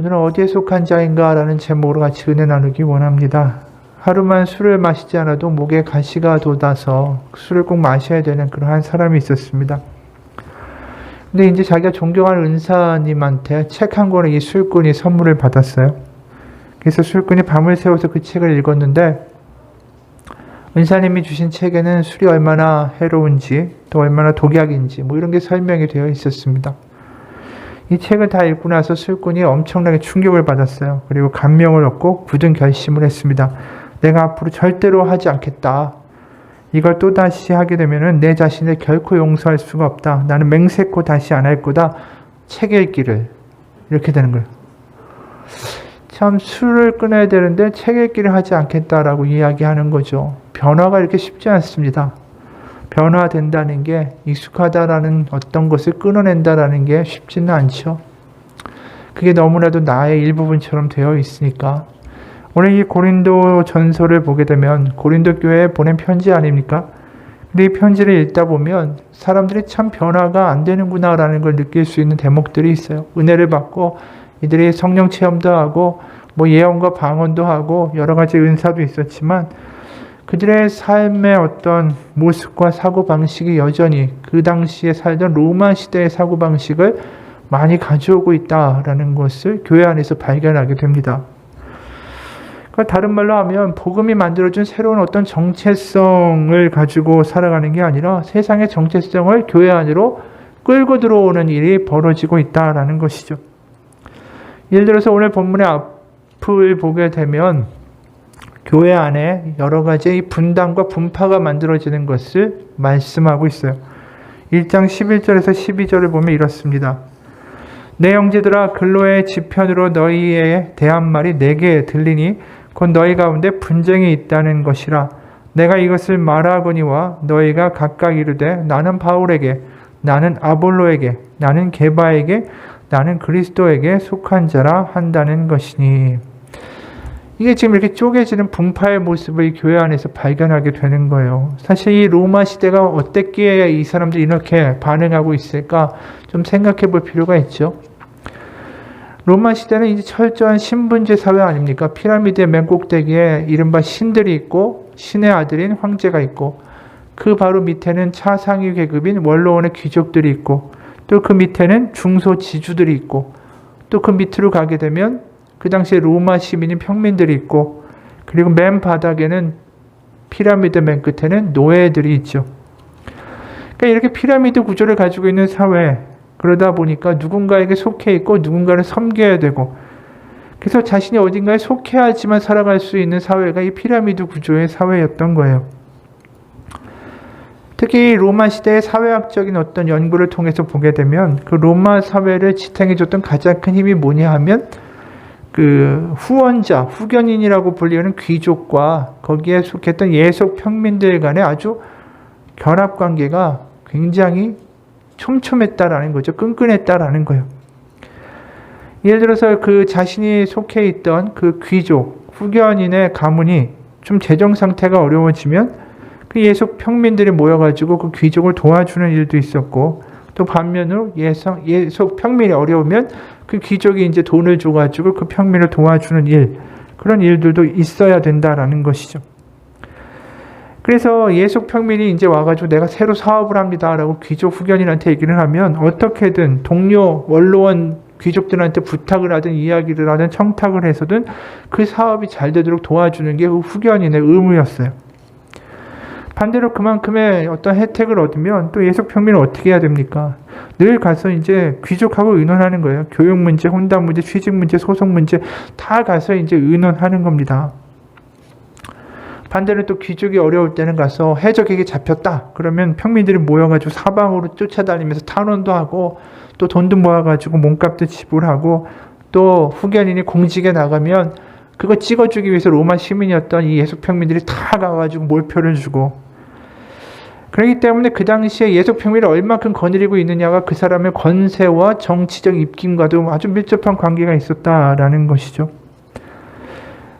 오늘은 어디에 속한 자인가 라는 제목으로 같이 은혜 나누기 원합니다. 하루만 술을 마시지 않아도 목에 가시가 돋아서 술을 꼭 마셔야 되는 그러한 사람이 있었습니다. 근데 이제 자기가 존경하는 은사님한테 책 한 권을 이 술꾼이 선물을 받았어요. 그래서 술꾼이 밤을 새워서 그 책을 읽었는데 은사님이 주신 책에는 술이 얼마나 해로운지 또 얼마나 독약인지 이런 게 설명이 되어 있었습니다. 이 책을 다 읽고 나서 술꾼이 엄청나게 충격을 받았어요. 그리고 감명을 얻고 굳은 결심을 했습니다. 내가 앞으로 절대로 하지 않겠다. 이걸 또다시 하게 되면 내 자신을 결코 용서할 수가 없다. 나는 맹세코 다시 안 할 거다. 책 읽기를. 이렇게 되는 거예요. 참 술을 끊어야 되는데 책 읽기를 하지 않겠다라고 이야기하는 거죠. 변화가 이렇게 쉽지 않습니다. 변화된다는 게 익숙하다라는 어떤 것을 끊어낸다라는 게 쉽지는 않죠. 그게 너무나도 나의 일부분처럼 되어 있으니까. 오늘 이 고린도 전서를 보게 되면 고린도 교회에 보낸 편지 아닙니까? 근데 이 편지를 읽다 보면 사람들이 참 변화가 안 되는구나라는 걸 느낄 수 있는 대목들이 있어요. 은혜를 받고 이들이 성령 체험도 하고 예언과 방언도 하고 여러 가지 은사도 있었지만 그들의 삶의 어떤 모습과 사고방식이 여전히 그 당시에 살던 로마 시대의 사고방식을 많이 가져오고 있다라는 것을 교회 안에서 발견하게 됩니다. 그러니까 다른 말로 하면 복음이 만들어준 새로운 어떤 정체성을 가지고 살아가는 게 아니라 세상의 정체성을 교회 안으로 끌고 들어오는 일이 벌어지고 있다라는 것이죠. 예를 들어서 오늘 본문의 앞을 보게 되면 교회 안에 여러 가지의 분당과 분파가 만들어지는 것을 말씀하고 있어요. 1장 11절에서 12절을 보면 이렇습니다. 내 형제들아 근로의 지편으로 너희에 대한 말이 내게 들리니 곧 너희 가운데 분쟁이 있다는 것이라. 내가 이것을 말하거니와 너희가 각각 이르되 나는 바울에게 나는 아볼로에게 나는 게바에게 나는 그리스도에게 속한 자라 한다는 것이니. 이게 지금 이렇게 쪼개지는 분파의 모습을 교회 안에서 발견하게 되는 거예요. 사실 이 로마 시대가 어땠기에 이 사람들이 이렇게 반응하고 있을까 좀 생각해 볼 필요가 있죠. 로마 시대는 이제 철저한 신분제 사회 아닙니까? 피라미드의 맨 꼭대기에 이른바 신들이 있고 신의 아들인 황제가 있고 그 바로 밑에는 차상위 계급인 원로원의 귀족들이 있고 또 그 밑에는 중소지주들이 있고 또 그 밑으로 가게 되면 그 당시에 로마 시민인 평민들이 있고 그리고 맨 바닥에는 피라미드 맨 끝에는 노예들이 있죠. 그러니까 이렇게 피라미드 구조를 가지고 있는 사회, 그러다 보니까 누군가에게 속해 있고 누군가를 섬겨야 되고 그래서 자신이 어딘가에 속해야지만 살아갈 수 있는 사회가 이 피라미드 구조의 사회였던 거예요. 특히 로마 시대의 사회학적인 어떤 연구를 통해서 보게 되면 그 로마 사회를 지탱해줬던 가장 큰 힘이 뭐냐 하면 그 후원자, 후견인이라고 불리는 귀족과 거기에 속했던 예속 평민들 간의 아주 결합관계가 굉장히 촘촘했다라는 거죠. 끈끈했다라는 거예요. 예를 들어서 그 자신이 속해 있던 그 귀족, 후견인의 가문이 좀 재정 상태가 어려워지면 그 예속 평민들이 모여가지고 그 귀족을 도와주는 일도 있었고 또 반면으로 예속 평민이 어려우면 그 귀족이 이제 돈을 줘가지고 그 평민을 도와주는 일, 그런 일들도 있어야 된다라는 것이죠. 그래서 예속 평민이 이제 와가지고 내가 새로 사업을 합니다라고 귀족 후견인한테 얘기를 하면 어떻게든 동료 원로원 귀족들한테 부탁을 하든 이야기를 하든 청탁을 해서든 그 사업이 잘 되도록 도와주는 게 그 후견인의 의무였어요. 반대로 그만큼의 어떤 혜택을 얻으면 또 예속 평민은 어떻게 해야 됩니까? 늘 가서 이제 귀족하고 의논하는 거예요. 교육 문제, 혼담 문제, 취직 문제, 소송 문제 다 가서 이제 의논하는 겁니다. 반대로 또 귀족이 어려울 때는 가서 해적에게 잡혔다. 그러면 평민들이 모여가지고 사방으로 쫓아다니면서 탄원도 하고 또 돈도 모아가지고 몸값도 지불하고 또 후견인이 공직에 나가면 그거 찍어주기 위해서 로마 시민이었던 이 예속 평민들이 다 가가지고 몰표를 주고 그렇기 때문에 그 당시에 예속 평민을 얼마큼 거느리고 있느냐가 그 사람의 권세와 정치적 입김과도 아주 밀접한 관계가 있었다라는 것이죠.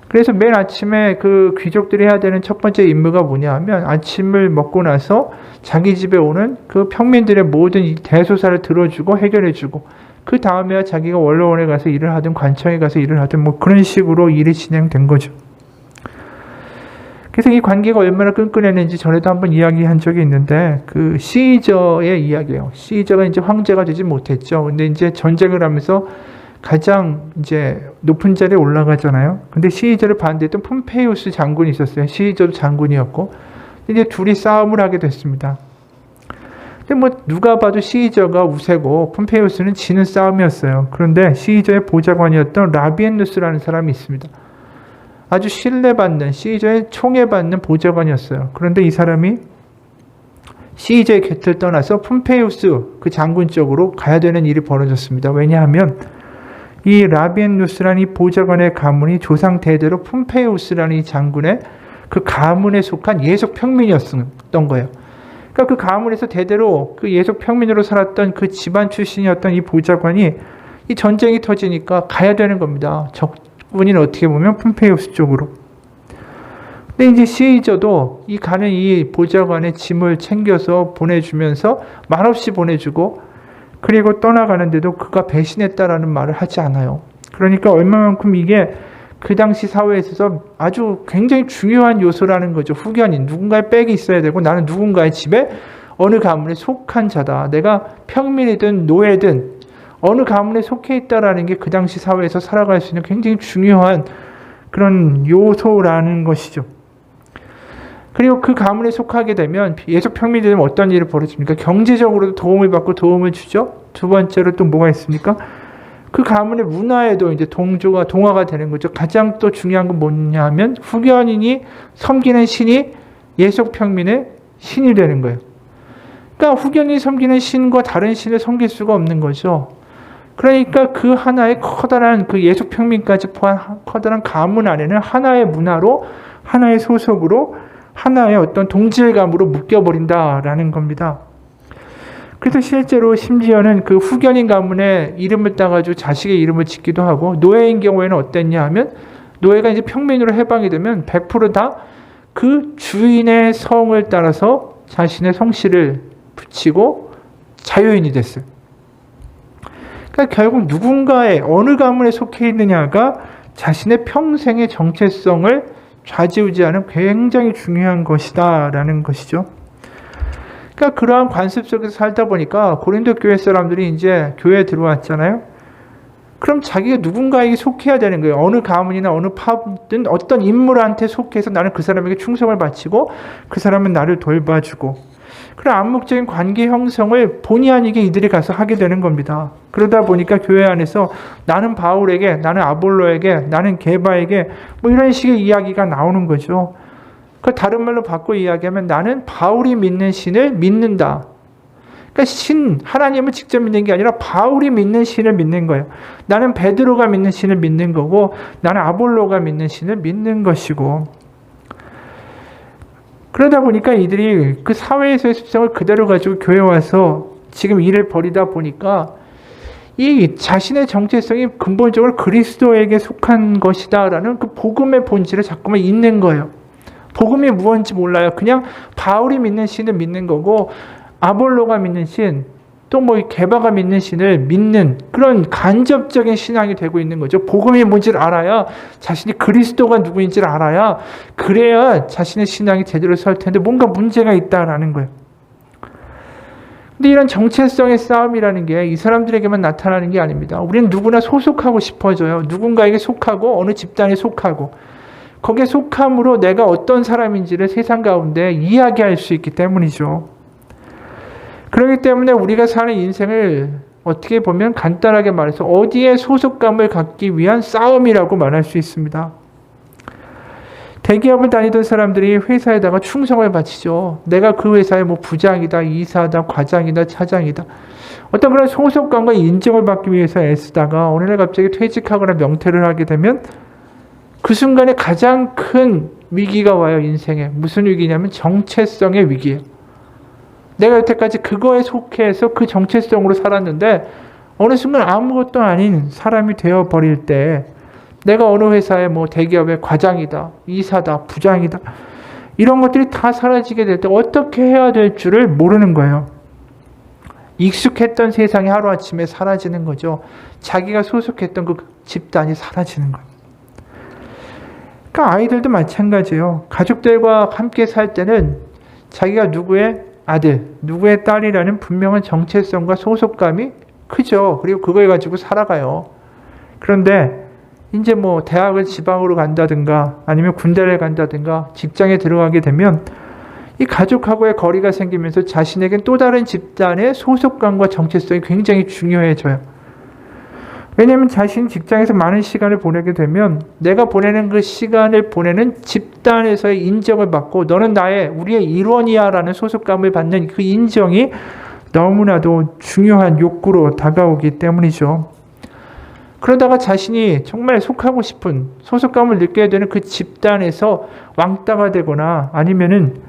그래서 매일 아침에 그 귀족들이 해야 되는 첫 번째 임무가 뭐냐 하면 아침을 먹고 나서 자기 집에 오는 그 평민들의 모든 대소사를 들어주고 해결해주고 그 다음에야 자기가 원로원에 가서 일을 하든 관청에 가서 일을 하든 뭐 그런 식으로 일이 진행된 거죠. 그래서 이 관계가 얼마나 끈끈했는지 전에도 한번 이야기한 적이 있는데, 그 시저의 이야기예요. 시저가 이제 황제가 되지 못했죠. 근데 이제 전쟁을 하면서 가장 이제 높은 자리에 올라가잖아요. 근데 시저를 반대했던 폼페이우스 장군이 있었어요. 시저도 장군이었고, 이제 둘이 싸움을 하게 됐습니다. 근데 뭐 누가 봐도 시저가 우세고 폼페이우스는 지는 싸움이었어요. 그런데 시저의 보좌관이었던 라비엔누스라는 사람이 있습니다. 아주 신뢰받는, 시저의 총애받는 보좌관이었어요. 그런데 이 사람이 시저의 곁을 떠나서 폼페이우스 그 장군 쪽으로 가야 되는 일이 벌어졌습니다. 왜냐하면 이 라비엔누스라는 이 보좌관의 가문이 조상 대대로 폼페이우스라는 이 장군의 그 가문에 속한 예속 평민이었던 거예요. 그러니까 그 가문에서 대대로 그 예속 평민으로 살았던 그 집안 출신이었던 이 보좌관이 이 전쟁이 터지니까 가야 되는 겁니다. 적군인 어떻게 보면 폼페이우스 쪽으로. 근데 이제 시저도 이 가는 이 보좌관의 짐을 챙겨서 보내주면서 말없이 보내주고, 그리고 떠나가는데도 그가 배신했다라는 말을 하지 않아요. 그러니까 얼마만큼 이게 그 당시 사회에 있어서 아주 굉장히 중요한 요소라는 거죠. 후견인, 누군가의 백이 있어야 되고 나는 누군가의 집에 어느 가문에 속한 자다. 내가 평민이든 노예든 어느 가문에 속해 있다라는 게 그 당시 사회에서 살아갈 수 있는 굉장히 중요한 그런 요소라는 것이죠. 그리고 그 가문에 속하게 되면 예속 평민이 되면 어떤 일이 벌어집니까? 경제적으로도 도움을 받고 도움을 주죠. 두 번째로 또 뭐가 있습니까? 그 가문의 문화에도 이제 동화가 되는 거죠. 가장 또 중요한 건 뭐냐 하면 후견인이 섬기는 신이 예속 평민의 신이 되는 거예요. 그러니까 후견인이 섬기는 신과 다른 신을 섬길 수가 없는 거죠. 그러니까 그 하나의 커다란 그 예속 평민까지 포함한 커다란 가문 안에는 하나의 문화로, 하나의 소속으로, 하나의 어떤 동질감으로 묶여버린다라는 겁니다. 그래서 실제로 심지어는 그 후견인 가문의 이름을 따가지고 자식의 이름을 짓기도 하고, 노예인 경우에는 어땠냐 하면 노예가 이제 평민으로 해방이 되면 100% 다 그 주인의 성을 따라서 자신의 성씨를 붙이고 자유인이 됐어요. 그러니까 결국 누군가의 어느 가문에 속해 있느냐가 자신의 평생의 정체성을 좌지우지하는 굉장히 중요한 것이다라는 것이죠. 그러니까 그러한 관습 속에서 살다 보니까 고린도 교회 사람들이 이제 교회에 들어왔잖아요. 그럼 자기가 누군가에게 속해야 되는 거예요. 어느 가문이나 어느 파든 어떤 인물한테 속해서 나는 그 사람에게 충성을 바치고 그 사람은 나를 돌봐주고, 그런 암묵적인 관계 형성을 본의 아니게 이들이 가서 하게 되는 겁니다. 그러다 보니까 교회 안에서 나는 바울에게, 나는 아볼로에게, 나는 게바에게 뭐 이런 식의 이야기가 나오는 거죠. 그 다른 말로 바꿔 이야기하면 나는 바울이 믿는 신을 믿는다. 그러니까 신, 하나님을 직접 믿는 게 아니라 바울이 믿는 신을 믿는 거예요. 나는 베드로가 믿는 신을 믿는 거고, 나는 아볼로가 믿는 신을 믿는 것이고. 그러다 보니까 이들이 그 사회에서의 습성을 그대로 가지고 교회에 와서 지금 일을 벌이다 보니까 이 자신의 정체성이 근본적으로 그리스도에게 속한 것이다라는 그 복음의 본질을 자꾸만 잊는 거예요. 복음이 무엇인지 몰라요. 그냥 바울이 믿는 신을 믿는 거고, 아볼로가 믿는 신, 또 뭐 게바가 믿는 신을 믿는 그런 간접적인 신앙이 되고 있는 거죠. 복음이 뭔지를 알아야, 자신이 그리스도가 누구인지를 알아야, 그래야 자신의 신앙이 제대로 설 텐데 뭔가 문제가 있다라는 거예요. 근데 이런 정체성의 싸움이라는 게 이 사람들에게만 나타나는 게 아닙니다. 우리는 누구나 소속하고 싶어져요. 누군가에게 속하고 어느 집단에 속하고, 거기에 속함으로 내가 어떤 사람인지를 세상 가운데 이야기할 수 있기 때문이죠. 그렇기 때문에 우리가 사는 인생을 어떻게 보면 간단하게 말해서 어디에 소속감을 갖기 위한 싸움이라고 말할 수 있습니다. 대기업을 다니던 사람들이 회사에다가 충성을 바치죠. 내가 그 회사의 뭐 부장이다, 이사다, 과장이다, 차장이다. 어떤 그런 소속감과 인정을 받기 위해서 애쓰다가 어느 날 갑자기 퇴직하거나 명퇴를 하게 되면 그 순간에 가장 큰 위기가 와요, 인생에. 무슨 위기냐면 정체성의 위기예요. 내가 여태까지 그거에 속해서 그 정체성으로 살았는데 어느 순간 아무것도 아닌 사람이 되어버릴 때, 내가 어느 회사의 뭐 대기업의 과장이다, 이사다, 부장이다, 이런 것들이 다 사라지게 될 때 어떻게 해야 될 줄을 모르는 거예요. 익숙했던 세상이 하루아침에 사라지는 거죠. 자기가 소속했던 그 집단이 사라지는 거예요. 그러니까 아이들도 마찬가지예요. 가족들과 함께 살 때는 자기가 누구의 아들, 누구의 딸이라는 분명한 정체성과 소속감이 크죠. 그리고 그걸 가지고 살아가요. 그런데 이제 뭐 대학을 지방으로 간다든가 아니면 군대를 간다든가 직장에 들어가게 되면 이 가족하고의 거리가 생기면서 자신에겐 또 다른 집단의 소속감과 정체성이 굉장히 중요해져요. 왜냐하면 자신이 직장에서 많은 시간을 보내게 되면 내가 보내는 그 시간을 보내는 집단에서의 인정을 받고 너는 우리의 일원이야 라는 소속감을 받는 그 인정이 너무나도 중요한 욕구로 다가오기 때문이죠. 그러다가 자신이 정말 속하고 싶은 소속감을 느껴야 되는 그 집단에서 왕따가 되거나 아니면은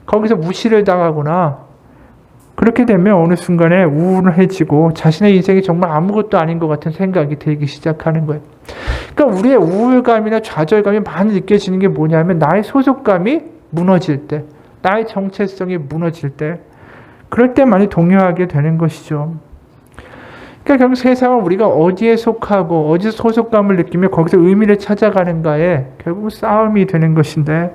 거기서 무시를 당하거나 그렇게 되면 어느 순간에 우울해지고 자신의 인생이 정말 아무것도 아닌 것 같은 생각이 들기 시작하는 거예요. 그러니까 우리의 우울감이나 좌절감이 많이 느껴지는 게 뭐냐면 나의 소속감이 무너질 때, 나의 정체성이 무너질 때, 그럴 때 많이 동요하게 되는 것이죠. 그러니까 결국 세상은 우리가 어디에 속하고 어디서 소속감을 느끼며 거기서 의미를 찾아가는가에 결국 싸움이 되는 것인데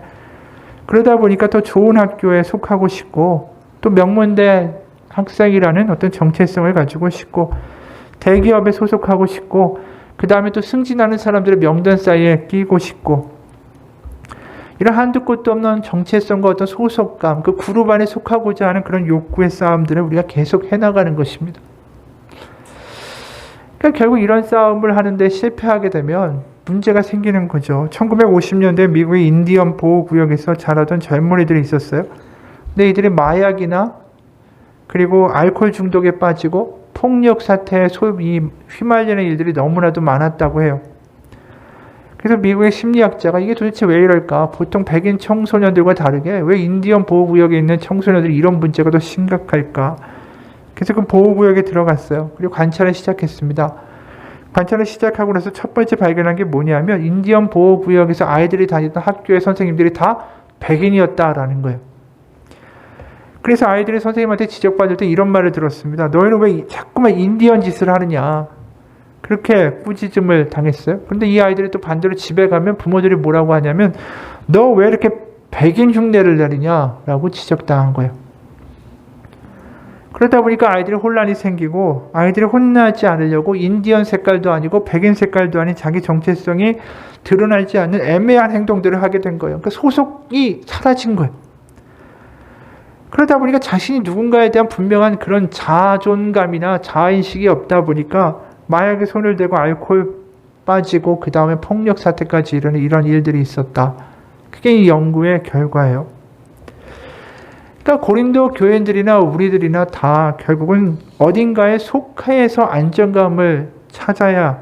그러다 보니까 더 좋은 학교에 속하고 싶고 또 명문대 학생이라는 어떤 정체성을 가지고 싶고 대기업에 소속하고 싶고 그 다음에 또 승진하는 사람들의 명단 사이에 끼고 싶고 이런 한두 끝도 없는 정체성과 어떤 소속감, 그 그룹 안에 속하고자 하는 그런 욕구의 싸움들을 우리가 계속 해나가는 것입니다. 그러니까 결국 이런 싸움을 하는데 실패하게 되면 문제가 생기는 거죠. 1950년대 미국의 인디언 보호구역에서 자라던 젊은이들이 있었어요. 근데 이들이 마약이나 그리고 알코올 중독에 빠지고 폭력 사태에 휘말리는 일들이 너무나도 많았다고 해요. 그래서 미국의 심리학자가 이게 도대체 왜 이럴까? 보통 백인 청소년들과 다르게 왜 인디언 보호구역에 있는 청소년들이 이런 문제가 더 심각할까? 그래서 그 보호구역에 들어갔어요. 그리고 관찰을 시작했습니다. 관찰을 시작하고 나서 첫 번째 발견한 게 뭐냐면 인디언 보호구역에서 아이들이 다니던 학교의 선생님들이 다 백인이었다라는 거예요. 그래서 아이들이 선생님한테 지적받을 때 이런 말을 들었습니다. 너희는 왜 자꾸만 인디언 짓을 하느냐. 그렇게 꾸짖음을 당했어요. 그런데 이 아이들이 또 반대로 집에 가면 부모들이 뭐라고 하냐면 너 왜 이렇게 백인 흉내를 내느냐라고 지적당한 거예요. 그러다 보니까 아이들이 혼란이 생기고 아이들이 혼나지 않으려고 인디언 색깔도 아니고 백인 색깔도 아닌 자기 정체성이 드러나지 않는 애매한 행동들을 하게 된 거예요. 그러니까 소속이 사라진 거예요. 그러다 보니까 자신이 누군가에 대한 분명한 그런 자존감이나 자아인식이 없다 보니까 마약에 손을 대고 알코올 빠지고 그 다음에 폭력 사태까지 이르는 이런 일들이 있었다. 그게 이 연구의 결과예요. 그러니까 고린도 교인들이나 우리들이나 다 결국은 어딘가에 속해서 안정감을 찾아야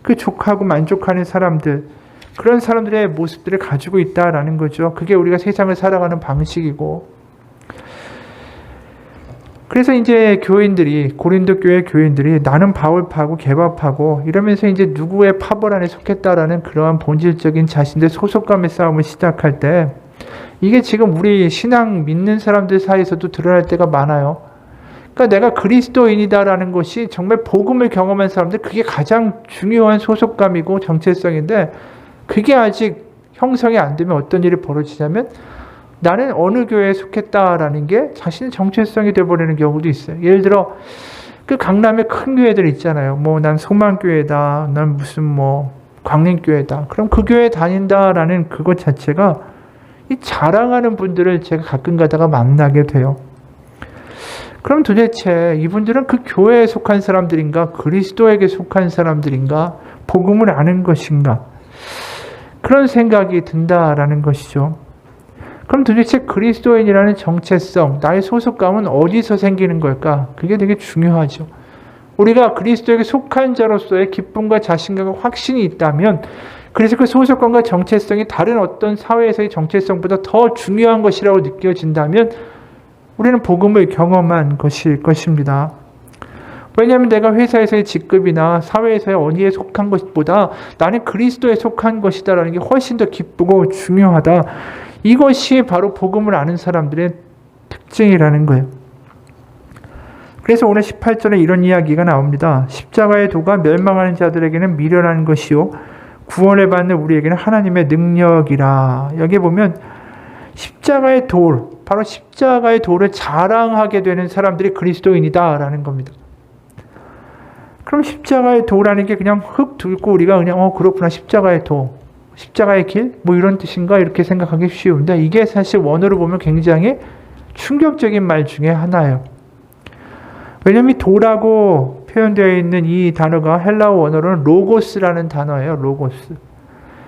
그 족하고 만족하는 사람들, 그런 사람들의 모습들을 가지고 있다라는 거죠. 그게 우리가 세상을 살아가는 방식이고, 그래서 이제 교인들이, 고린도 교회 교인들이 나는 바울파고 개바파고 이러면서 이제 누구의 파벌 안에 속했다라는 그러한 본질적인 자신들의 소속감의 싸움을 시작할 때 이게 지금 우리 신앙 믿는 사람들 사이에서도 드러날 때가 많아요. 그러니까 내가 그리스도인이다라는 것이 정말 복음을 경험한 사람들, 그게 가장 중요한 소속감이고 정체성인데 그게 아직 형성이 안 되면 어떤 일이 벌어지냐면 나는 어느 교회에 속했다라는 게 자신의 정체성이 되어버리는 경우도 있어요. 예를 들어 그 강남에 큰 교회들 있잖아요. 뭐 난 소망교회다, 난 무슨 뭐 광림교회다. 그럼 그 교회 다닌다라는 그것 자체가 이 자랑하는 분들을 제가 가끔 가다가 만나게 돼요. 그럼 도대체 이분들은 그 교회에 속한 사람들인가, 그리스도에게 속한 사람들인가, 복음을 아는 것인가, 그런 생각이 든다라는 것이죠. 그럼 도대체 그리스도인이라는 정체성, 나의 소속감은 어디서 생기는 걸까? 그게 되게 중요하죠. 우리가 그리스도에게 속한 자로서의 기쁨과 자신감과 확신이 있다면, 그래서 그 소속감과 정체성이 다른 어떤 사회에서의 정체성보다 더 중요한 것이라고 느껴진다면 우리는 복음을 경험한 것일 것입니다. 왜냐하면 내가 회사에서의 직급이나 사회에서의 어디에 속한 것보다 나는 그리스도에 속한 것이다라는 게 훨씬 더 기쁘고 중요하다. 이것이 바로 복음을 아는 사람들의 특징이라는 거예요. 그래서 오늘 18절에 이런 이야기가 나옵니다. 십자가의 도가 멸망하는 자들에게는 미련한 것이요 구원을 받는 우리에게는 하나님의 능력이라. 여기 보면 십자가의 돌, 바로 십자가의 돌을 자랑하게 되는 사람들이 그리스도인이다라는 겁니다. 그럼 십자가의 도라는 게 그냥 흙 들고 우리가 그냥 그렇구나, 십자가의 도, 십자가의 길, 뭐 이런 뜻인가 이렇게 생각하기 쉬운데, 이게 사실 원어로 보면 굉장히 충격적인 말 중에 하나예요. 왜냐하면 도라고 표현되어 있는 이 단어가 헬라어 원어로는 로고스라는 단어예요. 로고스.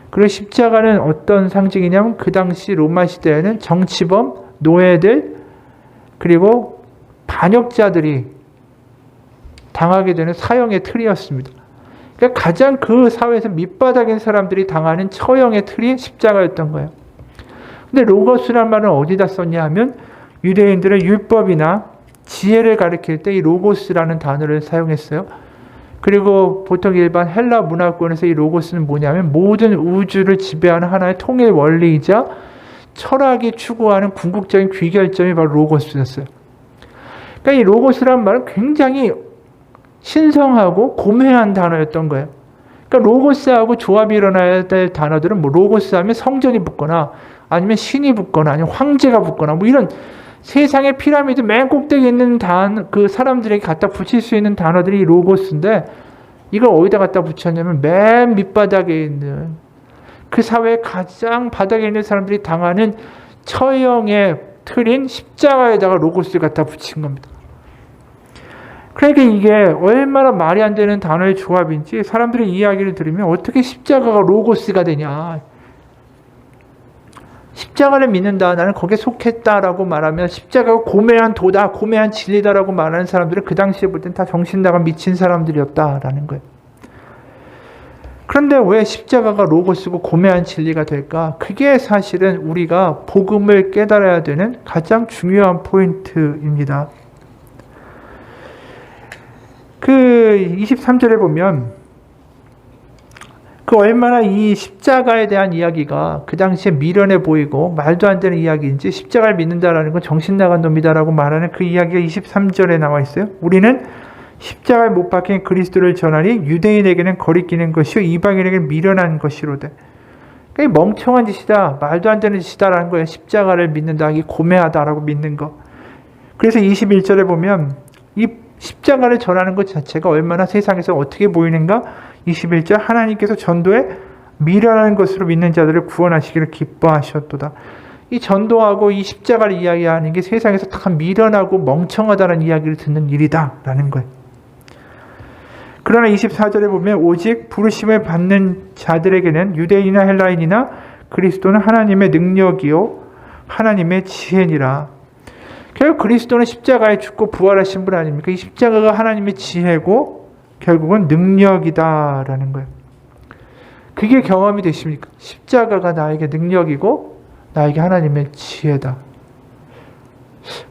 그리고 십자가는 어떤 상징이냐면 그 당시 로마 시대에는 정치범, 노예들, 그리고 반역자들이 당하게 되는 사형의 틀이었습니다. 그러니까 가장 그 사회에서 밑바닥인 사람들이 당하는 처형의 틀이 십자가였던 거예요. 근데 로고스란 말은 어디다 썼냐 하면 유대인들의 율법이나 지혜를 가리킬 때 이 로고스라는 단어를 사용했어요. 그리고 보통 일반 헬라 문화권에서 이 로고스는 뭐냐면 모든 우주를 지배하는 하나의 통일 원리이자 철학이 추구하는 궁극적인 귀결점이 바로 로고스였어요. 그러니까 이 로고스란 말은 굉장히 신성하고 고매한 단어였던 거예요. 그러니까 로고스하고 조합이 일어나야 될 단어들은 뭐 로고스 하면 성전이 붙거나 아니면 신이 붙거나 아니면 황제가 붙거나 뭐 이런 세상의 피라미드 맨 꼭대기에 있는 그 사람들에게 갖다 붙일 수 있는 단어들이 로고스인데, 이걸 어디다 갖다 붙였냐면 맨 밑바닥에 있는 그 사회의 가장 바닥에 있는 사람들이 당하는 처형의 틀인 십자가에다가 로고스를 갖다 붙인 겁니다. 그러니까 이게 얼마나 말이 안 되는 단어의 조합인지 사람들의 이야기를 들으면 어떻게 십자가가 로고스가 되냐. 십자가를 믿는다, 나는 거기에 속했다라고 말하면 십자가가 고매한 도다, 고매한 진리다라고 말하는 사람들은 그 당시에 볼 땐 다 정신 나간 미친 사람들이었다라는 거예요. 그런데 왜 십자가가 로고스고 고매한 진리가 될까? 그게 사실은 우리가 복음을 깨달아야 되는 가장 중요한 포인트입니다. 그 23절에 보면 그 얼마나 이 십자가에 대한 이야기가 그 당시에 미련해 보이고 말도 안 되는 이야기인지, 십자가를 믿는다라는 건 정신 나간 놈이다라고 말하는 그 이야기가 23절에 나와 있어요. 우리는 십자가에 못 박힌 그리스도를 전하니 유대인에게는 거리끼는 것이요 이방인에게는 미련한 것이로되. 그러니까 멍청한 짓이다, 말도 안 되는 짓이다라는 거예요. 십자가를 믿는다, 이게 고매하다라고 믿는 거. 그래서 21절에 보면 이 십자가를 전하는 것 자체가 얼마나 세상에서 어떻게 보이는가? 21절, 하나님께서 전도에 미련한 것으로 믿는 자들을 구원하시기를 기뻐하셨도다. 이 전도하고 이 십자가를 이야기하는 게 세상에서 다 미련하고 멍청하다는 이야기를 듣는 일이다라는 거예요. 그러나 24절에 보면 오직 부르심을 받는 자들에게는 유대인이나 헬라인이나 그리스도는 하나님의 능력이요 하나님의 지혜니라. 결국 그리스도는 십자가에 죽고 부활하신 분 아닙니까? 이 십자가가 하나님의 지혜고 결국은 능력이다라는 거예요. 그게 경험이 되십니까? 십자가가 나에게 능력이고 나에게 하나님의 지혜다.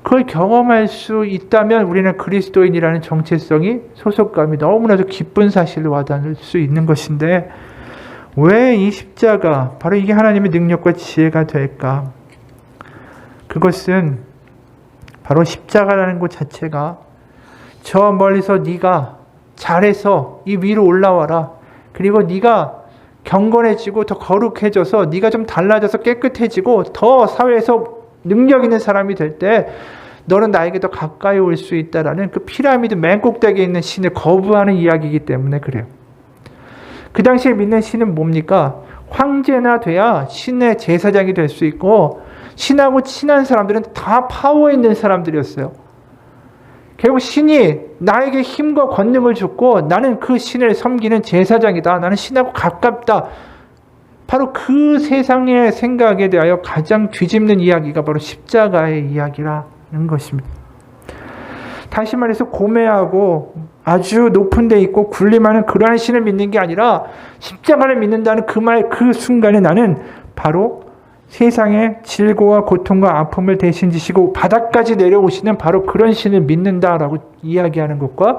그걸 경험할 수 있다면 우리는 그리스도인이라는 정체성이, 소속감이 너무나도 기쁜 사실로 와닿을 수 있는 것인데, 왜 이 십자가, 바로 이게 하나님의 능력과 지혜가 될까? 그것은 바로 십자가라는 것 자체가 저 멀리서 네가 잘해서 이 위로 올라와라, 그리고 네가 경건해지고 더 거룩해져서 네가 좀 달라져서 깨끗해지고 더 사회에서 능력 있는 사람이 될 때 너는 나에게 더 가까이 올 수 있다라는 그 피라미드 맨 꼭대기에 있는 신을 거부하는 이야기이기 때문에 그래요. 그 당시에 믿는 신은 뭡니까? 황제나 돼야 신의 제사장이 될 수 있고, 신하고 친한 사람들은 다 파워 있는 사람들이었어요. 결국 신이 나에게 힘과 권능을 줬고 나는 그 신을 섬기는 제사장이다, 나는 신하고 가깝다, 바로 그 세상의 생각에 대하여 가장 뒤집는 이야기가 바로 십자가의 이야기라는 것입니다. 다시 말해서 고매하고 아주 높은 데 있고 군림하는 그러한 신을 믿는 게 아니라 십자가를 믿는다는 그 순간에 나는 바로 세상의 질고와 고통과 아픔을 대신 지시고 바닥까지 내려오시는 바로 그런 신을 믿는다라고 이야기하는 것과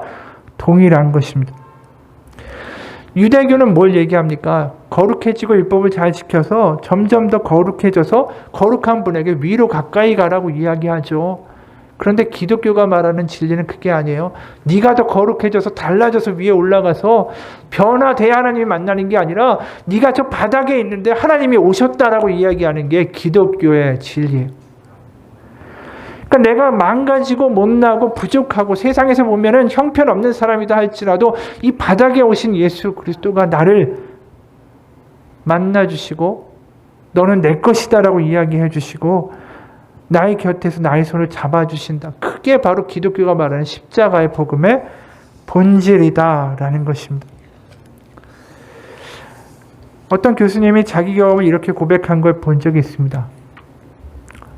동일한 것입니다. 유대교는 뭘 얘기합니까? 거룩해지고 율법을 잘 지켜서 점점 더 거룩해져서 거룩한 분에게 위로 가까이 가라고 이야기하죠. 그런데 기독교가 말하는 진리는 그게 아니에요. 네가 더 거룩해져서 달라져서 위에 올라가서 변화돼야 하나님이 만나는 게 아니라 네가 저 바닥에 있는데 하나님이 오셨다라고 이야기하는 게 기독교의 진리예요. 그러니까 내가 망가지고 못나고 부족하고 세상에서 보면은 형편없는 사람이다 할지라도 이 바닥에 오신 예수 그리스도가 나를 만나주시고 너는 내 것이다라고 이야기해 주시고 나의 곁에서 나의 손을 잡아주신다. 그게 바로 기독교가 말하는 십자가의 복음의 본질이다라는 것입니다. 어떤 교수님이 자기 경험을 이렇게 고백한 걸 본 적이 있습니다.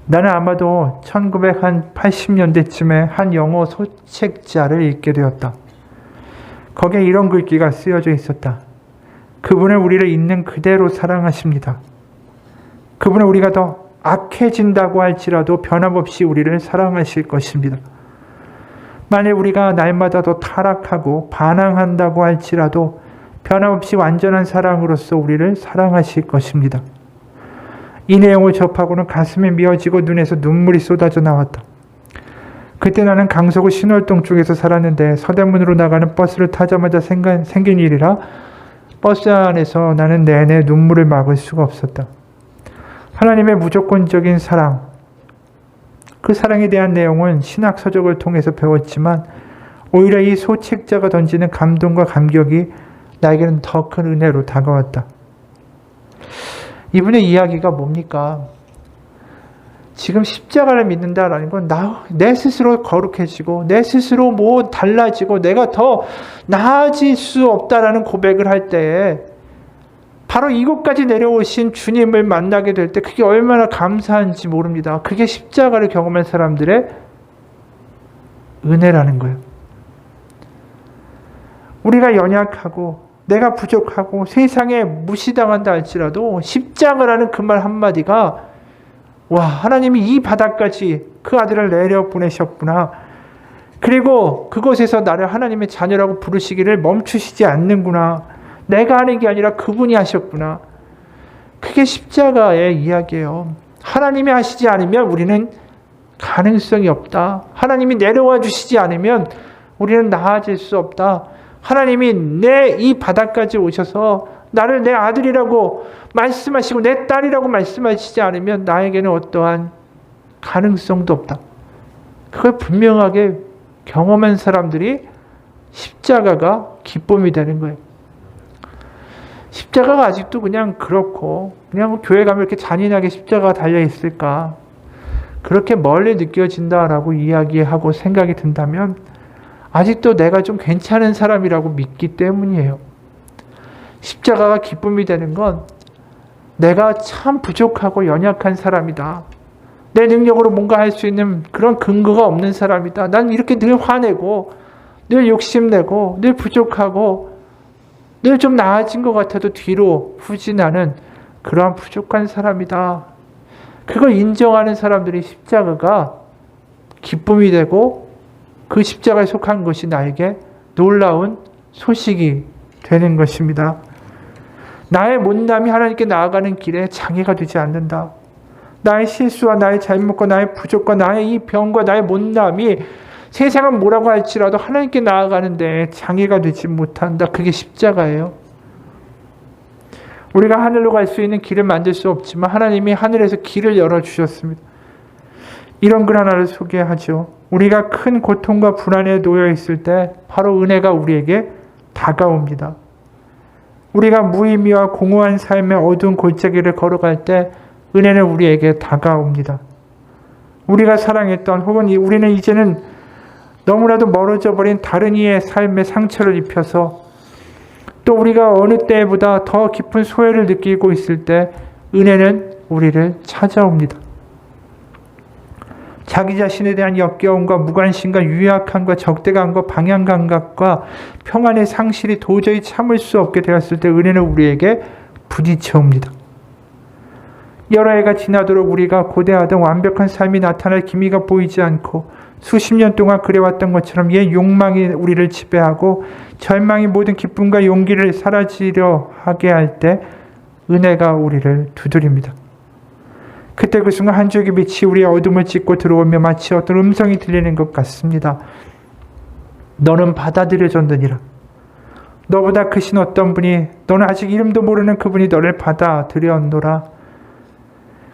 나는 아마도 1980년대쯤에 한 영어 소책자를 읽게 되었다. 거기에 이런 글귀가 쓰여져 있었다. 그분은 우리를 있는 그대로 사랑하십니다. 그분은 우리가 더 악해진다고 할지라도 변함없이 우리를 사랑하실 것입니다. 만일 우리가 날마다 더 타락하고 반항한다고 할지라도 변함없이 완전한 사랑으로서 우리를 사랑하실 것입니다. 이 내용을 접하고는 가슴이 미어지고 눈에서 눈물이 쏟아져 나왔다. 그때 나는 강서구 신월동 쪽에서 살았는데 서대문으로 나가는 버스를 타자마자 생긴 일이라 버스 안에서 나는 내내 눈물을 막을 수가 없었다. 하나님의 무조건적인 사랑, 그 사랑에 대한 내용은 신학 서적을 통해서 배웠지만 오히려 이 소책자가 던지는 감동과 감격이 나에게는 더 큰 은혜로 다가왔다. 이분의 이야기가 뭡니까? 지금 십자가를 믿는다라는 건 내 스스로 거룩해지고 내 스스로 뭐 달라지고 내가 더 나아질 수 없다라는 고백을 할 때에 바로 이곳까지 내려오신 주님을 만나게 될 때 그게 얼마나 감사한지 모릅니다. 그게 십자가를 경험한 사람들의 은혜라는 거예요. 우리가 연약하고 내가 부족하고 세상에 무시당한다 할지라도 십자가라는 그 말 한마디가 와, 하나님이 이 바닥까지 그 아들을 내려보내셨구나. 그리고 그곳에서 나를 하나님의 자녀라고 부르시기를 멈추시지 않는구나. 내가 하는 게 아니라 그분이 하셨구나. 그게 십자가의 이야기예요. 하나님이 하시지 않으면 우리는 가능성이 없다. 하나님이 내려와 주시지 않으면 우리는 나아질 수 없다. 하나님이 내 이 바닥까지 오셔서 나를 내 아들이라고 말씀하시고 내 딸이라고 말씀하시지 않으면 나에게는 어떠한 가능성도 없다. 그걸 분명하게 경험한 사람들이 십자가가 기쁨이 되는 거예요. 십자가가 아직도 그냥 그렇고 그냥 교회 가면 이렇게 잔인하게 십자가가 달려있을까? 그렇게 멀리 느껴진다라고 이야기하고 생각이 든다면 아직도 내가 좀 괜찮은 사람이라고 믿기 때문이에요. 십자가가 기쁨이 되는 건 내가 참 부족하고 연약한 사람이다. 내 능력으로 뭔가 할 수 있는 그런 근거가 없는 사람이다. 난 이렇게 늘 화내고 늘 욕심내고 늘 부족하고 늘 좀 나아진 것 같아도 뒤로 후진하는 그러한 부족한 사람이다. 그걸 인정하는 사람들이 십자가가 기쁨이 되고 그 십자가에 속한 것이 나에게 놀라운 소식이 되는 것입니다. 나의 못남이 하나님께 나아가는 길에 장애가 되지 않는다. 나의 실수와 나의 잘못과 나의 부족과 나의 이 병과 나의 못남이 세상은 뭐라고 할지라도 하나님께 나아가는데 장애가 되지 못한다. 그게 십자가예요. 우리가 하늘로 갈 수 있는 길을 만들 수 없지만 하나님이 하늘에서 길을 열어주셨습니다. 이런 글 하나를 소개하죠. 우리가 큰 고통과 불안에 놓여 있을 때 바로 은혜가 우리에게 다가옵니다. 우리가 무의미와 공허한 삶의 어두운 골짜기를 걸어갈 때 은혜는 우리에게 다가옵니다. 우리가 사랑했던 혹은 우리는 이제는 너무나도 멀어져 버린 다른 이의 삶에 상처를 입혀서 또 우리가 어느 때보다 더 깊은 소외를 느끼고 있을 때 은혜는 우리를 찾아옵니다. 자기 자신에 대한 역겨움과 무관심과 유약함과 적대감과 방향감각과 평안의 상실이 도저히 참을 수 없게 되었을 때 은혜는 우리에게 부딪혀 옵니다. 여러 해가 지나도록 우리가 고대하던 완벽한 삶이 나타날 기미가 보이지 않고 수십 년 동안 그래왔던 것처럼 옛 욕망이 우리를 지배하고 절망이 모든 기쁨과 용기를 사라지려 하게 할 때 은혜가 우리를 두드립니다. 그때 그 순간 한 줄기 빛이 우리의 어둠을 찢고 들어오며 마치 어떤 음성이 들리는 것 같습니다. 너는 받아들여졌느니라. 너보다 크신 어떤 분이, 너는 아직 이름도 모르는 그분이 너를 받아들였노라.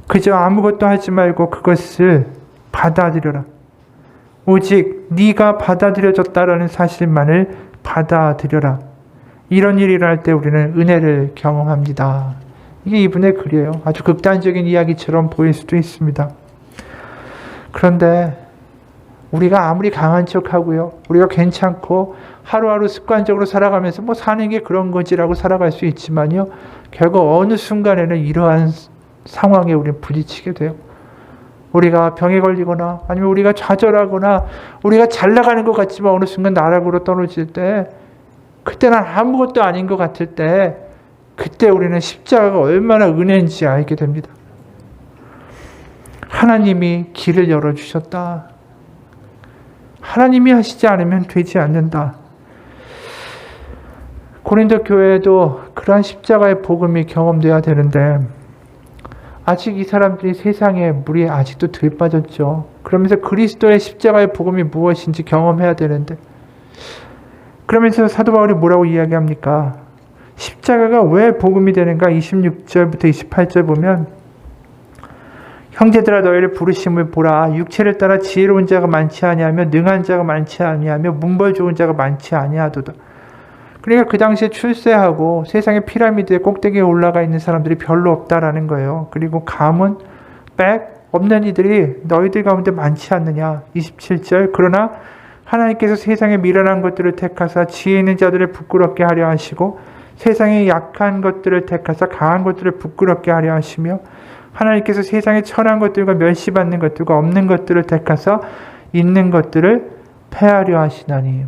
그저 아무것도 하지 말고 그것을 받아들여라. 오직 네가 받아들여졌다라는 사실만을 받아들여라. 이런 일이 일어날 때 우리는 은혜를 경험합니다. 이게 이분의 글이에요. 아주 극단적인 이야기처럼 보일 수도 있습니다. 그런데 우리가 아무리 강한 척하고요, 우리가 괜찮고 하루하루 습관적으로 살아가면서 뭐 사는 게 그런 거지라고 살아갈 수 있지만요, 결국 어느 순간에는 이러한 상황에 우리는 부딪히게 돼요. 우리가 병에 걸리거나 아니면 우리가 좌절하거나 우리가 잘 나가는 것 같지만 어느 순간 나락으로 떨어질 때, 그때는 아무것도 아닌 것 같을 때, 그때 우리는 십자가가 얼마나 은혜인지 알게 됩니다. 하나님이 길을 열어주셨다. 하나님이 하시지 않으면 되지 않는다. 고린도 교회에도 그러한 십자가의 복음이 경험돼야 되는데, 아직 이 사람들이 세상에 물이 아직도 덜 빠졌죠. 그러면서 그리스도의 십자가의 복음이 무엇인지 경험해야 되는데, 그러면서 사도 바울이 뭐라고 이야기합니까? 십자가가 왜 복음이 되는가? 26절부터 28절 보면, 형제들아 너희를 부르심을 보라. 육체를 따라 지혜로운 자가 많지 아니하며 능한 자가 많지 아니하며 문벌 좋은 자가 많지 아니하도다. 그러니까 그 당시에 출세하고 세상의 피라미드의 꼭대기에 올라가 있는 사람들이 별로 없다라는 거예요. 그리고 가문, 백 없는 이들이 너희들 가운데 많지 않느냐. 27절 그러나 하나님께서 세상에 미련한 것들을 택하사 지혜 있는 자들을 부끄럽게 하려 하시고 세상에 약한 것들을 택하사 강한 것들을 부끄럽게 하려 하시며 하나님께서 세상에 천한 것들과 멸시받는 것들과 없는 것들을 택하사 있는 것들을 패하려 하시나니.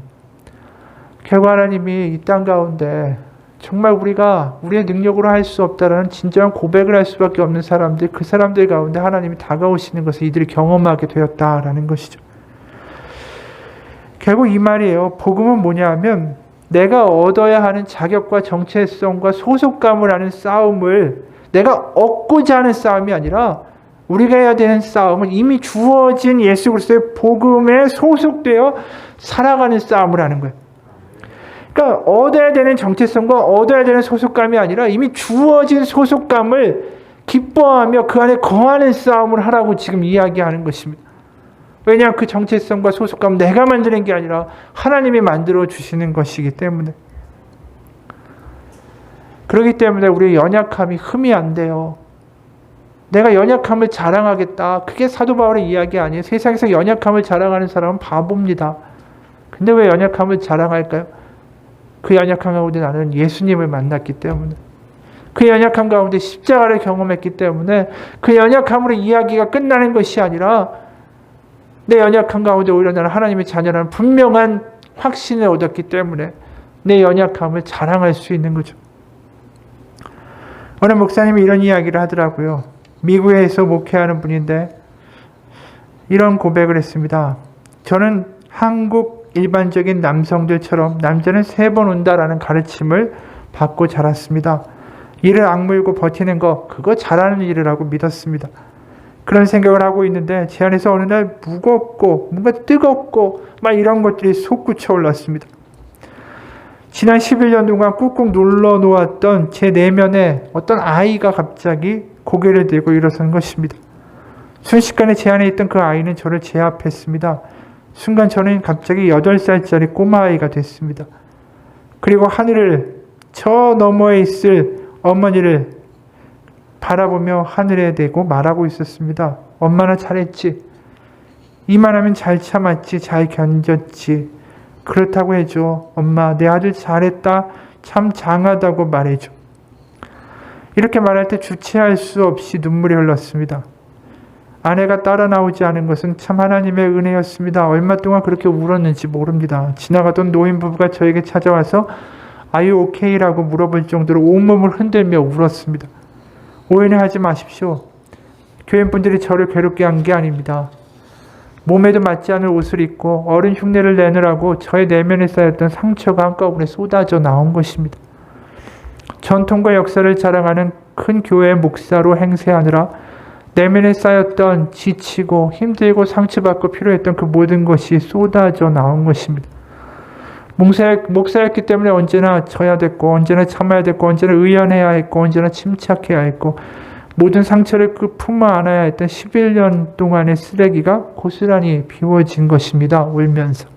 결국 하나님이 이 땅 가운데 정말 우리가 우리의 능력으로 할 수 없다라는 진정한 고백을 할 수밖에 없는 사람들, 그 사람들 가운데 하나님이 다가오시는 것을 이들이 경험하게 되었다라는 것이죠. 결국 이 말이에요. 복음은 뭐냐 하면 내가 얻어야 하는 자격과 정체성과 소속감을 하는 싸움을 내가 얻고자 하는 싸움이 아니라 우리가 해야 되는 싸움은 이미 주어진 예수 그리스도의 복음에 소속되어 살아가는 싸움을 하는 거예요. 그러니까 얻어야 되는 정체성과 얻어야 되는 소속감이 아니라 이미 주어진 소속감을 기뻐하며 그 안에 거하는 싸움을 하라고 지금 이야기하는 것입니다. 왜냐하면 그 정체성과 소속감은 내가 만드는 게 아니라 하나님이 만들어 주시는 것이기 때문에. 그렇기 때문에 우리의 연약함이 흠이 안 돼요. 내가 연약함을 자랑하겠다. 그게 사도 바울의 이야기 아니에요. 세상에서 연약함을 자랑하는 사람은 바보입니다. 근데 왜 연약함을 자랑할까요? 그 연약함 가운데 나는 예수님을 만났기 때문에, 그 연약함 가운데 십자가를 경험했기 때문에 그 연약함으로 이야기가 끝나는 것이 아니라 내 연약함 가운데 오히려 나는 하나님의 자녀라는 분명한 확신을 얻었기 때문에 내 연약함을 자랑할 수 있는 거죠. 어느 목사님이 이런 이야기를 하더라고요. 미국에서 목회하는 분인데 이런 고백을 했습니다. 저는 한국 일반적인 남성들처럼 남자는 3번 온다라는 가르침을 받고 자랐습니다. 이를 악물고 버티는 거, 그거 잘하는 일이라고 믿었습니다. 그런 생각을 하고 있는데 제 안에서 어느 날 무겁고 뭔가 뜨겁고 막 이런 것들이 솟구쳐 올랐습니다. 지난 11년 동안 꾹꾹 눌러 놓았던 제 내면에 어떤 아이가 갑자기 고개를 들고 일어선 것입니다. 순식간에 제 안에 있던 그 아이는 저를 제압했습니다. 순간 저는 갑자기 8살짜리 꼬마아이가 됐습니다. 그리고 하늘을, 저 너머에 있을 어머니를 바라보며 하늘에 대고 말하고 있었습니다. 엄마는 잘했지. 이만하면 잘 참았지. 잘 견뎠지. 그렇다고 해줘. 엄마, 내 아들 잘했다. 참 장하다고 말해줘. 이렇게 말할 때 주체할 수 없이 눈물이 흘렀습니다. 아내가 따라 나오지 않은 것은 참 하나님의 은혜였습니다. 얼마 동안 그렇게 울었는지 모릅니다. 지나가던 노인 부부가 저에게 찾아와서 Are you okay? 라고 물어볼 정도로 온몸을 흔들며 울었습니다. 오해는 하지 마십시오. 교인분들이 저를 괴롭게 한 게 아닙니다. 몸에도 맞지 않을 옷을 입고 어른 흉내를 내느라고 저의 내면에 쌓였던 상처가 한꺼번에 쏟아져 나온 것입니다. 전통과 역사를 자랑하는 큰 교회의 목사로 행세하느라 내면에 쌓였던 지치고 힘들고 상처받고 필요했던 그 모든 것이 쏟아져 나온 것입니다. 목사였기 때문에 언제나 져야 됐고, 언제나 참아야 됐고, 언제나 의연해야 했고, 언제나 침착해야 했고, 모든 상처를 그 품어 안아야 했던 11년 동안의 쓰레기가 고스란히 비워진 것입니다. 울면서.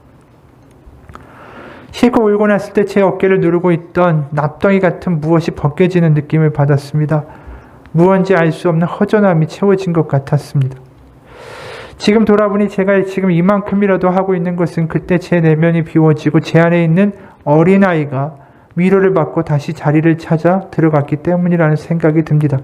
실컷 울고 났을 때 제 어깨를 누르고 있던 납덩이 같은 무엇이 벗겨지는 느낌을 받았습니다. 무언지 알 수 없는 허전함이 채워진 것 같았습니다. 지금 돌아보니 제가 지금 이만큼이라도 하고 있는 것은 그때 제 내면이 비워지고 제 안에 있는 어린아이가 위로를 받고 다시 자리를 찾아 들어갔기 때문이라는 생각이 듭니다.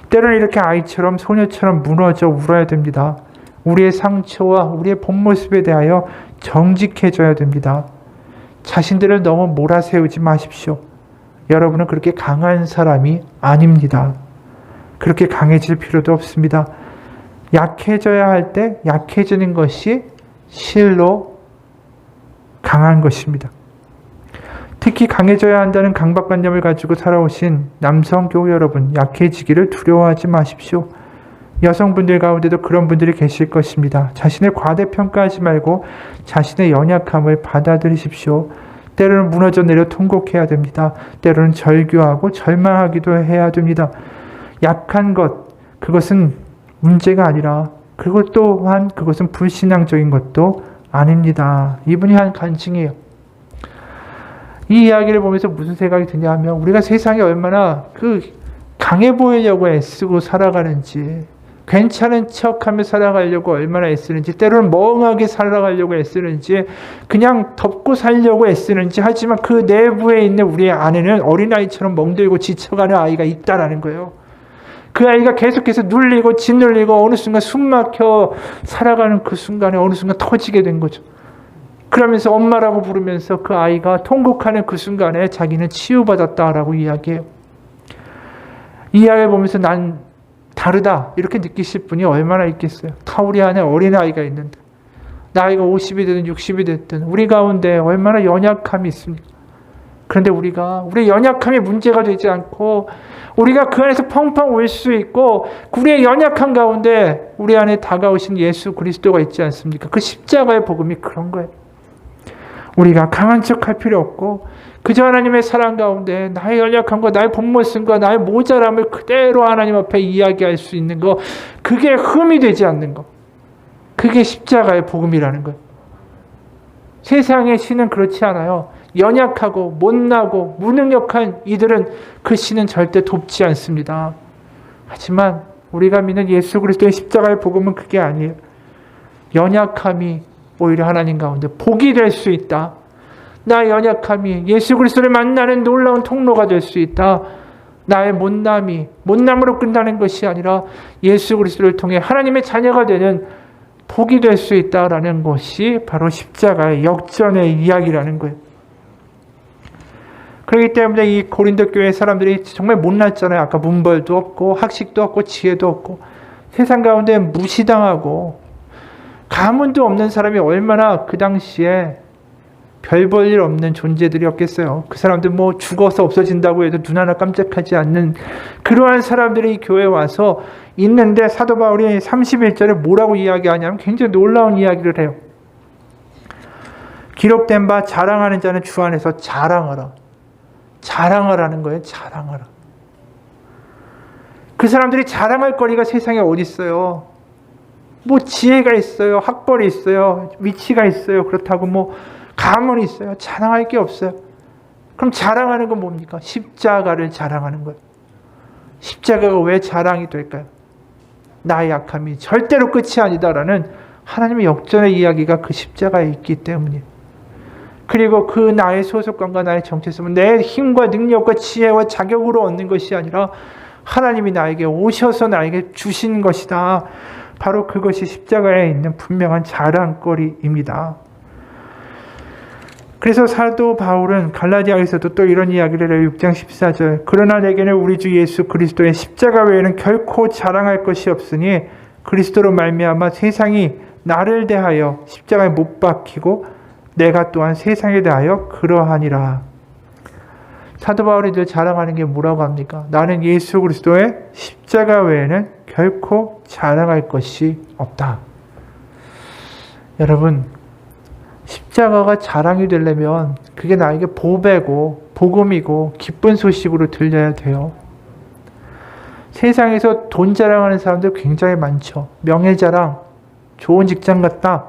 때로는 이렇게 아이처럼 소녀처럼 무너져 울어야 됩니다. 우리의 상처와 우리의 본 모습에 대하여 정직해져야 됩니다. 자신들을 너무 몰아세우지 마십시오. 여러분은 그렇게 강한 사람이 아닙니다. 그렇게 강해질 필요도 없습니다. 약해져야 할 때 약해지는 것이 실로 강한 것입니다. 특히 강해져야 한다는 강박관념을 가지고 살아오신 남성 교우 여러분, 약해지기를 두려워하지 마십시오. 여성분들 가운데도 그런 분들이 계실 것입니다. 자신을 과대평가하지 말고 자신의 연약함을 받아들이십시오. 때로는 무너져 내려 통곡해야 됩니다. 때로는 절규하고 절망하기도 해야 됩니다. 약한 것, 그것은 문제가 아니라 그것 또한 그것은 불신앙적인 것도 아닙니다. 이분이 한 간증이에요. 이 이야기를 보면서 무슨 생각이 드냐 하면 우리가 세상에 얼마나 강해 보이려고 애쓰고 살아가는지, 괜찮은 척하며 살아가려고 얼마나 애쓰는지, 때로는 멍하게 살아가려고 애쓰는지, 그냥 덮고 살려고 애쓰는지, 하지만 그 내부에 있는 우리 안에는 어린아이처럼 멍들고 지쳐가는 아이가 있다라는 거예요. 그 아이가 계속해서 눌리고 짓눌리고 어느 순간 숨막혀 살아가는 그 순간에 어느 순간 터지게 된 거죠. 그러면서 엄마라고 부르면서 그 아이가 통곡하는 그 순간에 자기는 치유받았다라고 이야기해요. 이 이야기를 보면서 난 다르다 이렇게 느끼실 분이 얼마나 있겠어요. 다 우리 안에 어린아이가 있는데, 나이가 50이 되든 60이 됐든 우리 가운데 얼마나 연약함이 있습니까? 그런데 우리의 연약함이 문제가 되지 않고 우리가 그 안에서 펑펑 울 수 있고, 우리의 연약한 가운데 우리 안에 다가오신 예수 그리스도가 있지 않습니까? 그 십자가의 복음이 그런 거예요. 우리가 강한 척할 필요 없고 그저 하나님의 사랑 가운데 나의 연약함과 나의 본 모습과 나의 모자람을 그대로 하나님 앞에 이야기할 수 있는 거, 그게 흠이 되지 않는 거, 그게 십자가의 복음이라는 거예요. 세상의 신은 그렇지 않아요. 연약하고 못나고 무능력한 이들은 그 신은 절대 돕지 않습니다. 하지만 우리가 믿는 예수 그리스도의 십자가의 복음은 그게 아니에요. 연약함이 오히려 하나님 가운데 복이 될 수 있다. 나의 연약함이 예수 그리스도를 만나는 놀라운 통로가 될 수 있다. 나의 못남으로 끝나는 것이 아니라 예수 그리스도를 통해 하나님의 자녀가 되는 복이 될 수 있다라는 것이 바로 십자가의 역전의 이야기라는 거예요. 그렇기 때문에 이 고린도 교회 사람들이 정말 못났잖아요. 아까 문벌도 없고 학식도 없고 지혜도 없고 세상 가운데 무시당하고 가문도 없는 사람이 얼마나 그 당시에 별 볼 일 없는 존재들이었겠어요. 그 사람들 죽어서 없어진다고 해도 눈 하나 깜짝하지 않는 그러한 사람들이 교회에 와서 있는데, 사도 바울이 31절에 뭐라고 이야기하냐면 굉장히 놀라운 이야기를 해요. 기록된 바 자랑하는 자는 주 안에서 자랑하라. 자랑하라는 거예요. 자랑하라. 그 사람들이 자랑할 거리가 세상에 어디 있어요? 지혜가 있어요. 학벌이 있어요. 위치가 있어요. 그렇다고 가문이 있어요. 자랑할 게 없어요. 그럼 자랑하는 건 뭡니까? 십자가를 자랑하는 거예요. 십자가가 왜 자랑이 될까요? 나의 약함이 절대로 끝이 아니다라는 하나님의 역전의 이야기가 그 십자가에 있기 때문이에요. 그리고 그 나의 소속감과 나의 정체성은 내 힘과 능력과 지혜와 자격으로 얻는 것이 아니라 하나님이 나에게 오셔서 나에게 주신 것이다. 바로 그것이 십자가에 있는 분명한 자랑거리입니다. 그래서 사도 바울은 갈라디아에서도 또 이런 이야기를 해요. 6장 14절. 그러나 내게는 우리 주 예수 그리스도의 십자가 외에는 결코 자랑할 것이 없으니 그리스도로 말미암아 세상이 나를 대하여 십자가에 못 박히고 내가 또한 세상에 대하여 그러하니라. 사도 바울이 늘 자랑하는 게 뭐라고 합니까? 나는 예수 그리스도의 십자가 외에는 결코 자랑할 것이 없다. 여러분, 십자가가 자랑이 되려면 그게 나에게 보배고 복음이고 기쁜 소식으로 들려야 돼요. 세상에서 돈 자랑하는 사람들 굉장히 많죠. 명예 자랑, 좋은 직장 갔다,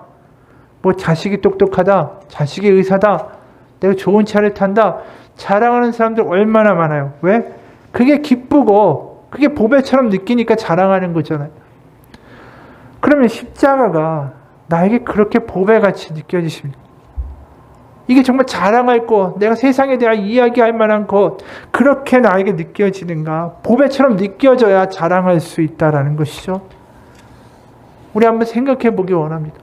뭐 자식이 똑똑하다, 자식이 의사다, 내가 좋은 차를 탄다, 자랑하는 사람들 얼마나 많아요. 왜? 그게 기쁘고 그게 보배처럼 느끼니까 자랑하는 거잖아요. 그러면 십자가가 나에게 그렇게 보배같이 느껴지십니까? 이게 정말 자랑할 것, 내가 세상에 대한 이야기할 만한 것, 그렇게 나에게 느껴지는가? 보배처럼 느껴져야 자랑할 수 있다라는 것이죠. 우리 한번 생각해 보기 원합니다.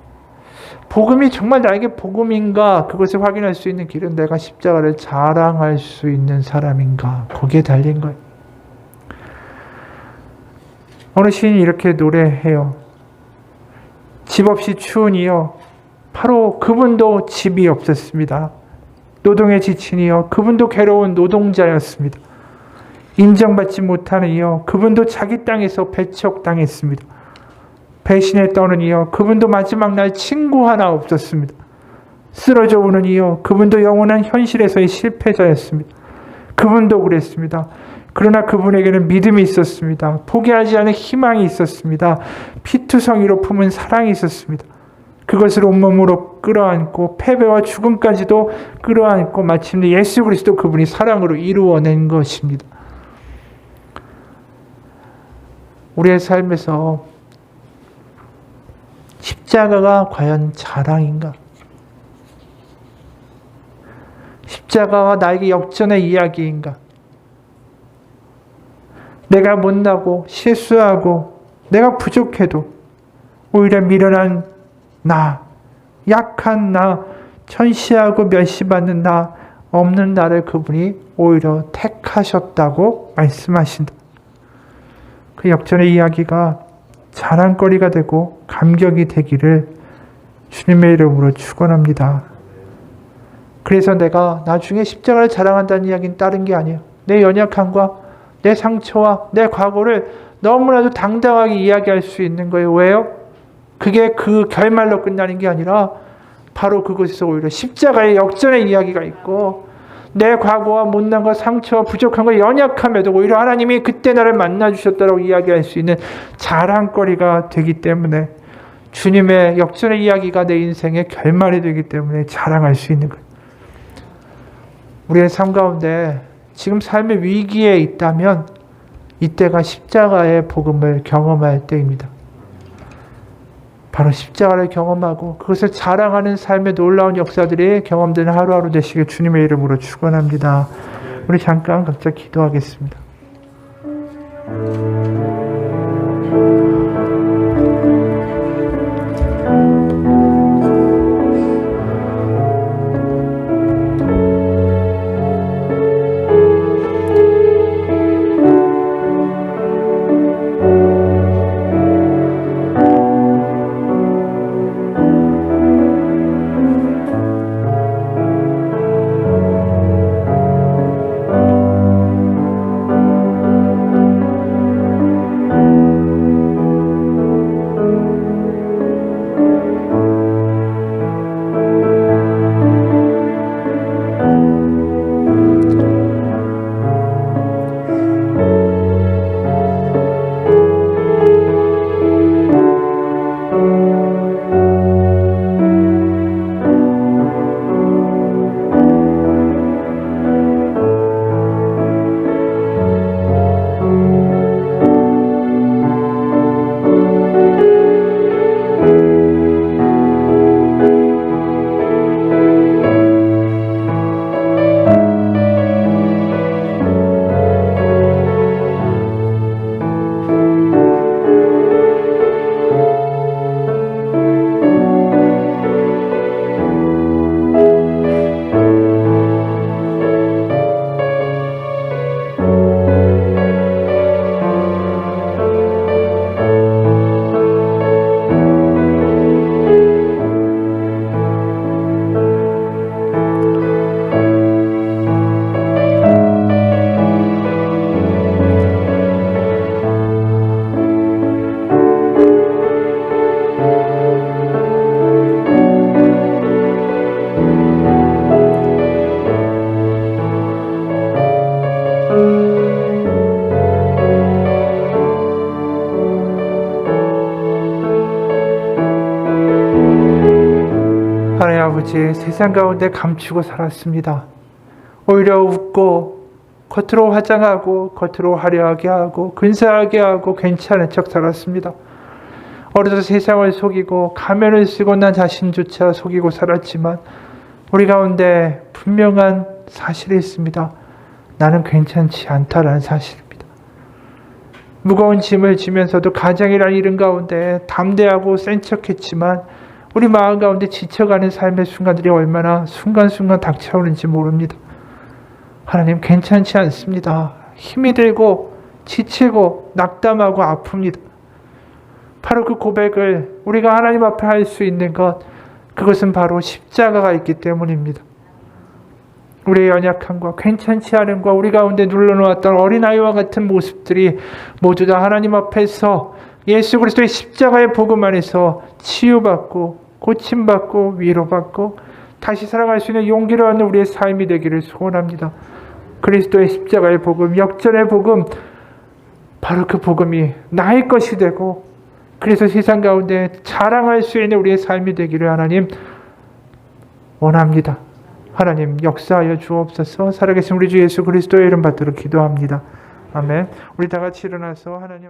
복음이 정말 나에게 복음인가? 그것을 확인할 수 있는 길은 내가 십자가를 자랑할 수 있는 사람인가? 거기에 달린 거예요. 어느 시인이 이렇게 노래해요. 집 없이 추운 이여, 바로 그분도 집이 없었습니다. 노동에 지친 이여, 그분도 괴로운 노동자였습니다. 인정받지 못하는 이여, 그분도 자기 땅에서 배척당했습니다. 배신에 떠는 이여, 그분도 마지막 날 친구 하나 없었습니다. 쓰러져 오는 이여, 그분도 영원한 현실에서의 실패자였습니다. 그분도 그랬습니다. 그러나 그분에게는 믿음이 있었습니다. 포기하지 않은 희망이 있었습니다. 피투성이로 품은 사랑이 있었습니다. 그것을 온몸으로 끌어안고 패배와 죽음까지도 끌어안고 마침내 예수 그리스도 그분이 사랑으로 이루어낸 것입니다. 우리의 삶에서 십자가가 과연 자랑인가? 십자가가 나에게 역전의 이야기인가? 내가 못나고 실수하고 내가 부족해도 오히려 미련한 나, 약한 나, 천시하고 멸시받는 나, 없는 나를 그분이 오히려 택하셨다고 말씀하신다. 그 역전의 이야기가 자랑거리가 되고 감격이 되기를 주님의 이름으로 축원합니다. 그래서 내가 나중에 십자가를 자랑한다는 이야기는 다른 게 아니에요. 내 연약함과 내 상처와 내 과거를 너무나도 당당하게 이야기할 수 있는 거예요. 왜요? 그게 그 결말로 끝나는 게 아니라 바로 그곳에서 오히려 십자가의 역전의 이야기가 있고 내 과거와 못난 것, 상처와 부족한 것, 연약함에도 오히려 하나님이 그때 나를 만나주셨다고 이야기할 수 있는 자랑거리가 되기 때문에 주님의 역전의 이야기가 내 인생의 결말이 되기 때문에 자랑할 수 있는 거예요. 우리의 삶 가운데 지금 삶의 위기에 있다면 이때가 십자가의 복음을 경험할 때입니다. 바로 십자가를 경험하고 그것을 자랑하는 삶의 놀라운 역사들이 경험되는 하루하루 되시길 주님의 이름으로 축원합니다. 우리 잠깐 각자 기도하겠습니다. 세상 가운데 감추고 살았습니다. 오히려 웃고 겉으로 화장하고 겉으로 화려하게 하고 근사하게 하고 괜찮은 척 살았습니다. 어려서 세상을 속이고 가면을 쓰고 난 자신조차 속이고 살았지만 우리 가운데 분명한 사실이 있습니다. 나는 괜찮지 않다라는 사실입니다. 무거운 짐을 지면서도 가장이라는 이름 가운데 담대하고 센 척했지만 우리 마음 가운데 지쳐가는 삶의 순간들이 얼마나 순간순간 닥쳐오는지 모릅니다. 하나님, 괜찮지 않습니다. 힘이 들고 지치고 낙담하고 아픕니다. 바로 그 고백을 우리가 하나님 앞에 할 수 있는 것, 그것은 바로 십자가가 있기 때문입니다. 우리의 연약함과 괜찮지 않음과 우리 가운데 눌러놓았던 어린아이와 같은 모습들이 모두 다 하나님 앞에서 예수 그리스도의 십자가의 복음 안에서 치유받고 고침받고 위로받고 다시 살아갈 수 있는 용기를 얻는 우리의 삶이 되기를 소원합니다. 그리스도의 십자가의 복음, 역전의 복음, 바로 그 복음이 나의 것이 되고 그래서 세상 가운데 자랑할 수 있는 우리의 삶이 되기를 하나님 원합니다. 하나님 역사하여 주옵소서. 살아계신 우리 주 예수 그리스도의 이름 받들어 기도합니다. 아멘. 우리 다 같이 일어나서 하나님